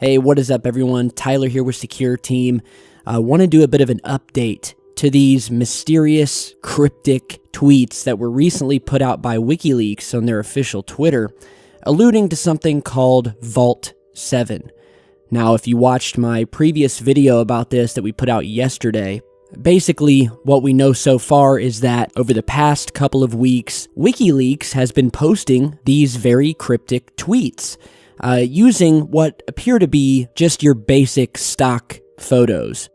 Hey, what is up everyone? Tyler here with Secure Team. I want to do a bit of an update to these mysterious, cryptic tweets that were recently put out by WikiLeaks on their official Twitter, alluding to something called Vault 7. Now, if you watched my previous video about this that we put out yesterday, basically what we know so far is that over the past couple of weeks, WikiLeaks has been posting these very cryptic tweets, using what appear to be just your basic stock photos.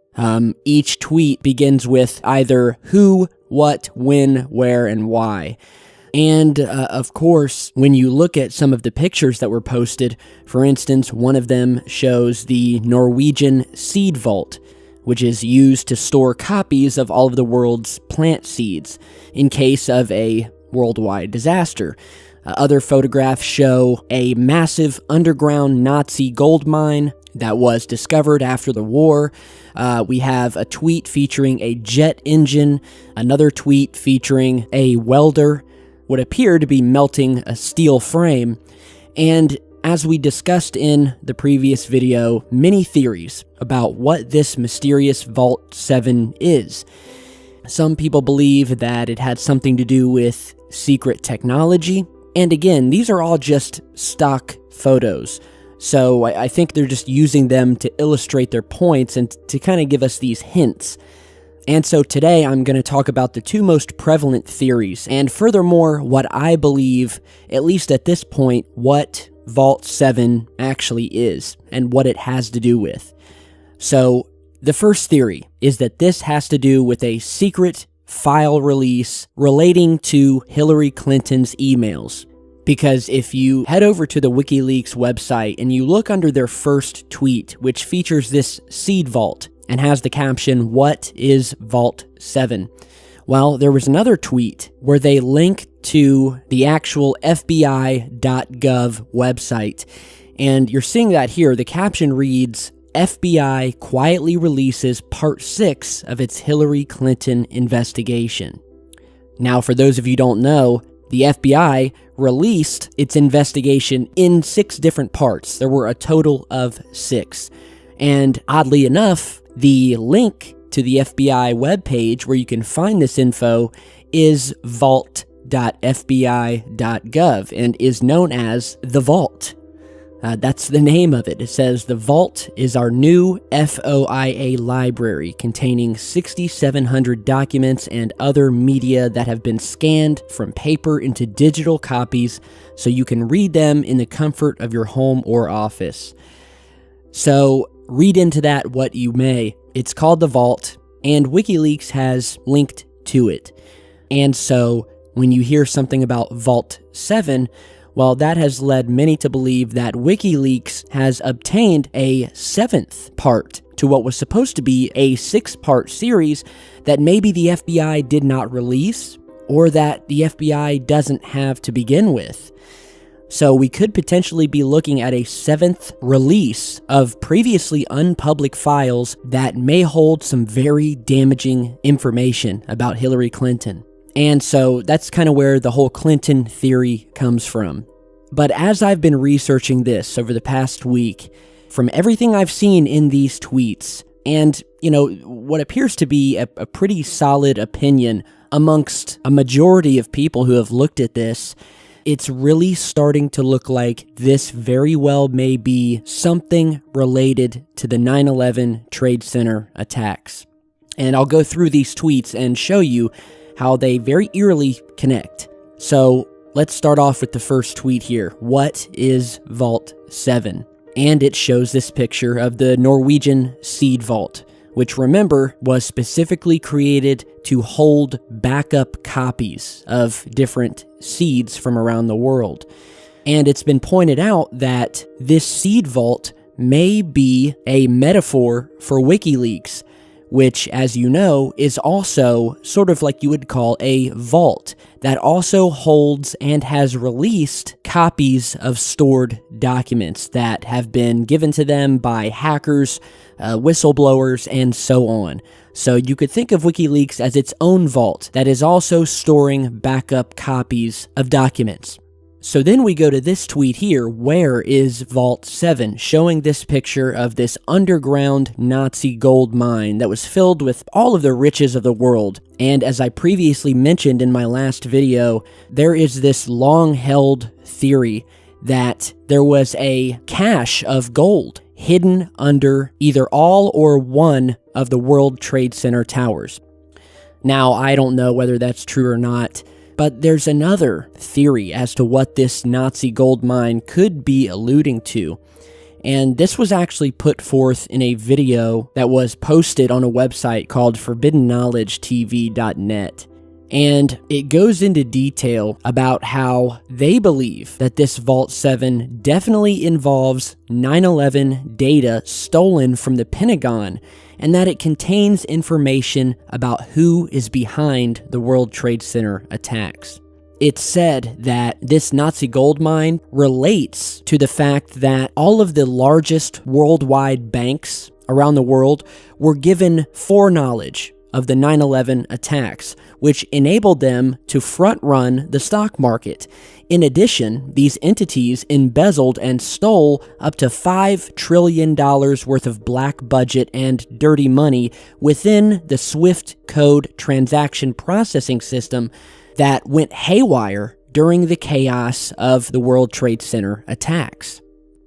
Each tweet begins with either who, what, when, where, and why. And, of course, when you look at some of the pictures that were posted, for instance, one of them shows the Norwegian seed vault, which is used to store copies of all of the world's plant seeds in case of a worldwide disaster. Other photographs show a massive underground Nazi gold mine that was discovered after the war. We have a tweet featuring a jet engine, another tweet featuring a welder, what appeared to be melting a steel frame, and as we discussed in the previous video, many theories about what this mysterious Vault 7 is. Some people believe that it had something to do with secret technology. And again, these are all just stock photos, so I think they're just using them to illustrate their points and to kind of give us these hints. And so today I'm going to talk about the two most prevalent theories, and furthermore, what I believe, at least at this point, what Vault 7 actually is, and what it has to do with. So, the first theory is that this has to do with a secret file release relating to Hillary Clinton's emails. Because if you head over to the WikiLeaks website and you look under their first tweet, which features this seed vault and has the caption, "What is Vault 7?" Well, there was another tweet where they linked to the actual FBI.gov website. And you're seeing that here. The caption reads, "FBI quietly releases Part 6 of its Hillary Clinton investigation." Now, for those of you who don't know, the FBI released its investigation in 6 different parts. There were a total of 6. And oddly enough, the link to the FBI webpage where you can find this info is vault.fbi.gov and is known as The Vault. That's the name of it. It says, "The Vault is our new FOIA library containing 6,700 documents and other media that have been scanned from paper into digital copies so you can read them in the comfort of your home or office." So, read into that what you may. It's called The Vault, and WikiLeaks has linked to it. And so, when you hear something about Vault 7, well, that has led many to believe that WikiLeaks has obtained a 7th part to what was supposed to be a 6-part series that maybe the FBI did not release, or that the FBI doesn't have to begin with. So we could potentially be looking at a 7th release of previously unpublic files that may hold some very damaging information about Hillary Clinton. And so that's kind of where the whole Clinton theory comes from. But as I've been researching this over the past week, from everything I've seen in these tweets, and, what appears to be a pretty solid opinion amongst a majority of people who have looked at this, it's really starting to look like this very well may be something related to the 9/11 Trade Center attacks. And I'll go through these tweets and show you how they very eerily connect. So let's start off with the first tweet here. What is Vault 7? And it shows this picture of the Norwegian seed vault, which, remember, was specifically created to hold backup copies of different seeds from around the world. And it's been pointed out that this seed vault may be a metaphor for WikiLeaks, which, as you know, is also sort of like you would call a vault that also holds and has released copies of stored documents that have been given to them by hackers, whistleblowers, and so on. So you could think of WikiLeaks as its own vault that is also storing backup copies of documents. So then we go to this tweet here, where is Vault 7, showing this picture of this underground Nazi gold mine that was filled with all of the riches of the world. And as I previously mentioned in my last video, there is this long-held theory that there was a cache of gold hidden under either all or one of the World Trade Center towers. Now, I don't know whether that's true or not, but there's another theory as to what this Nazi gold mine could be alluding to. And this was actually put forth in a video that was posted on a website called ForbiddenKnowledgeTV.net. And it goes into detail about how they believe that this Vault 7 definitely involves 9/11 data stolen from the Pentagon, and that it contains information about who is behind the World Trade Center attacks. It's said that this Nazi gold mine relates to the fact that all of the largest worldwide banks around the world were given foreknowledge of the 9/11 attacks, which enabled them to front-run the stock market. In addition, these entities embezzled and stole up to $5 trillion worth of black budget and dirty money within the SWIFT code transaction processing system that went haywire during the chaos of the World Trade Center attacks.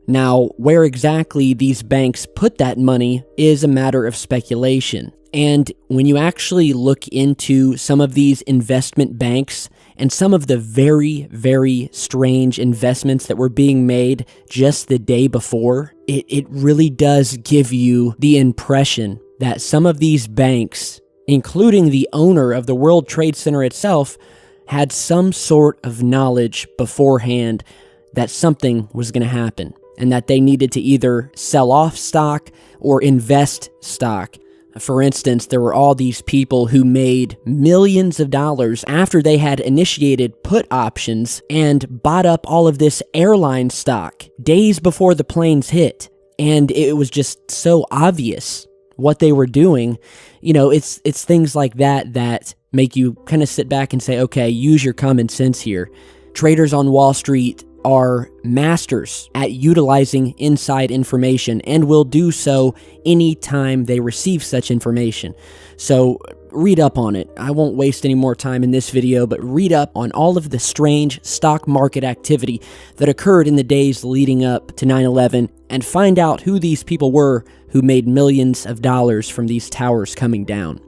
Now, where exactly these banks put that money is a matter of speculation. And when you actually look into some of these investment banks and some of the very, very strange investments that were being made just the day before, it really does give you the impression that some of these banks, including the owner of the World Trade Center itself, had some sort of knowledge beforehand that something was going to happen and that they needed to either sell off stock or invest stock. For instance, there were all these people who made millions of dollars after they had initiated put options and bought up all of this airline stock days before the planes hit. And it was just so obvious what they were doing. You know, it's things like that that make you kind of sit back and say, okay, use your common sense here. Traders on Wall Street are masters at utilizing inside information and will do so anytime they receive such information. So read up on it. I won't waste any more time in this video, but read up on all of the strange stock market activity that occurred in the days leading up to 9/11 and find out who these people were who made millions of dollars from these towers coming down.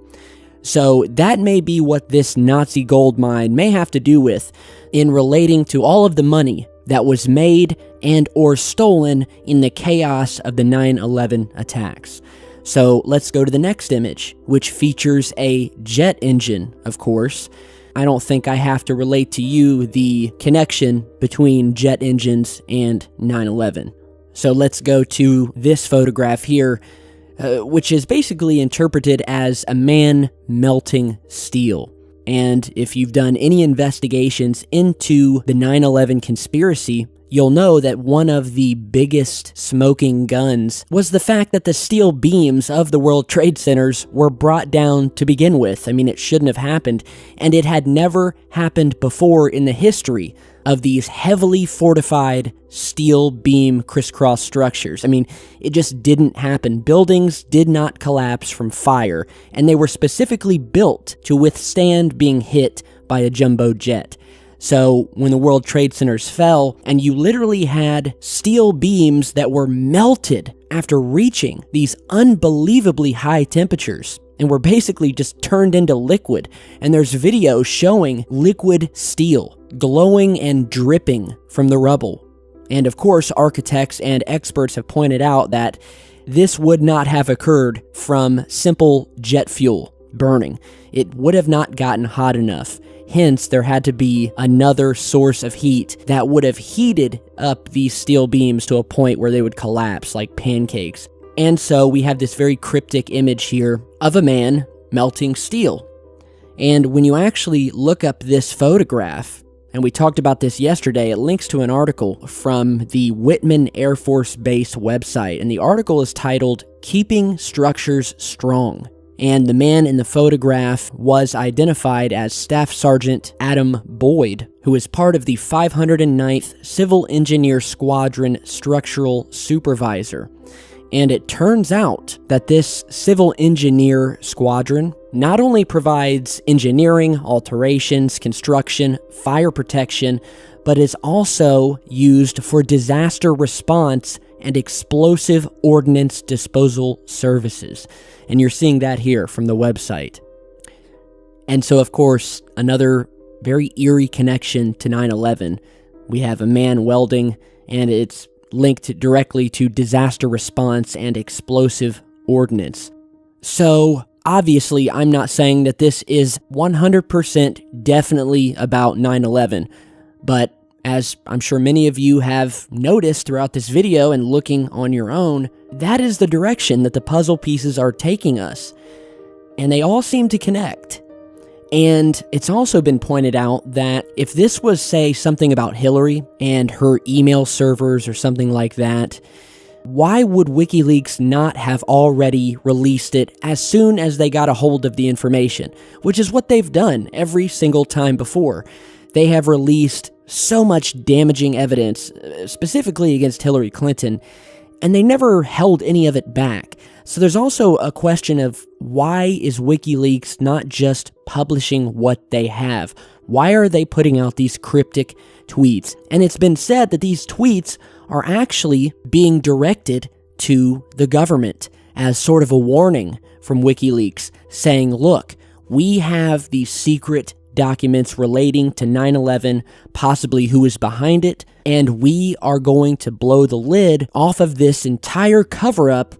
So that may be what this Nazi gold mine may have to do with in relating to all of the money that was made and or stolen in the chaos of the 9/11 attacks. So let's go to the next image, which features a jet engine, of course. I don't think I have to relate to you the connection between jet engines and 9/11. So let's go to this photograph here, which is basically interpreted as a man melting steel. And if you've done any investigations into the 9/11 conspiracy, you'll know that one of the biggest smoking guns was the fact that the steel beams of the World Trade Centers were brought down to begin with. I mean, it shouldn't have happened, and it had never happened before in the history of these heavily fortified steel beam crisscross structures. I mean, it just didn't happen. Buildings did not collapse from fire, and they were specifically built to withstand being hit by a jumbo jet. So when the World Trade Centers fell, and you literally had steel beams that were melted after reaching these unbelievably high temperatures, and were basically just turned into liquid. And there's video showing liquid steel glowing and dripping from the rubble. And of course, architects and experts have pointed out that this would not have occurred from simple jet fuel burning. It would have not gotten hot enough. Hence, there had to be another source of heat that would have heated up these steel beams to a point where they would collapse like pancakes. And so we have this very cryptic image here of a man melting steel. And when you actually look up this photograph, and we talked about this yesterday, it links to an article from the Whitman Air Force Base website, and the article is titled, "Keeping Structures Strong." And the man in the photograph was identified as Staff Sergeant Adam Boyd, who is part of the 509th Civil Engineer Squadron Structural Supervisor. And it turns out that this Civil Engineer Squadron not only provides engineering, alterations, construction, fire protection, but is also used for disaster response and explosive ordnance disposal services. And you're seeing that here from the website. And so, of course, another very eerie connection to 9/11. We have a man welding, and it's linked directly to disaster response and explosive ordnance. So, obviously, I'm not saying that this is 100% definitely about 9/11, but as I'm sure many of you have noticed throughout this video and looking on your own, that is the direction that the puzzle pieces are taking us. And they all seem to connect. And it's also been pointed out that if this was, say, something about Hillary and her email servers or something like that, why would WikiLeaks not have already released it as soon as they got a hold of the information? Which is what they've done every single time before. They have released so much damaging evidence, specifically against Hillary Clinton, and they never held any of it back. So there's also a question of why is WikiLeaks not just publishing what they have? Why are they putting out these cryptic tweets? And it's been said that these tweets are actually being directed to the government as sort of a warning from WikiLeaks, saying, look, we have these secret documents relating to 9/11, possibly who is behind it, and we are going to blow the lid off of this entire cover-up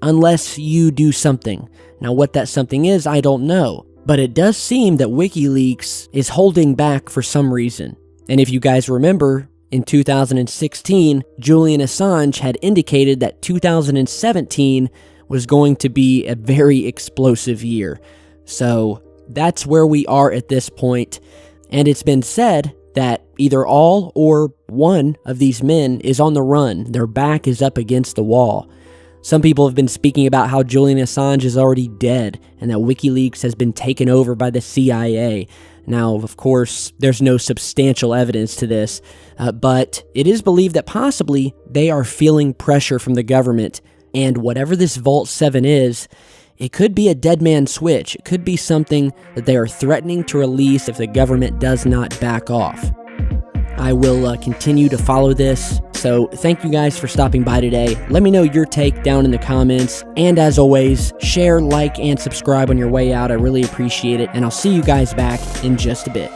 unless you do something. Now, what that something is, I don't know, but it does seem that WikiLeaks is holding back for some reason. And if you guys remember, in 2016, Julian Assange had indicated that 2017 was going to be a very explosive year. So that's where we are at this point, and it's been said that either all or one of these men is on the run. Their back is up against the wall. Some people have been speaking about how Julian Assange is already dead and that WikiLeaks has been taken over by the CIA. Now, of course, there's no substantial evidence to this, but it is believed that possibly they are feeling pressure from the government, and whatever this Vault 7 is, it could be a dead man switch. It could be something that they are threatening to release if the government does not back off. I will continue to follow this, so thank you guys for stopping by today. Let me know your take down in the comments, and as always, share, like, and subscribe on your way out. I really appreciate it, and I'll see you guys back in just a bit.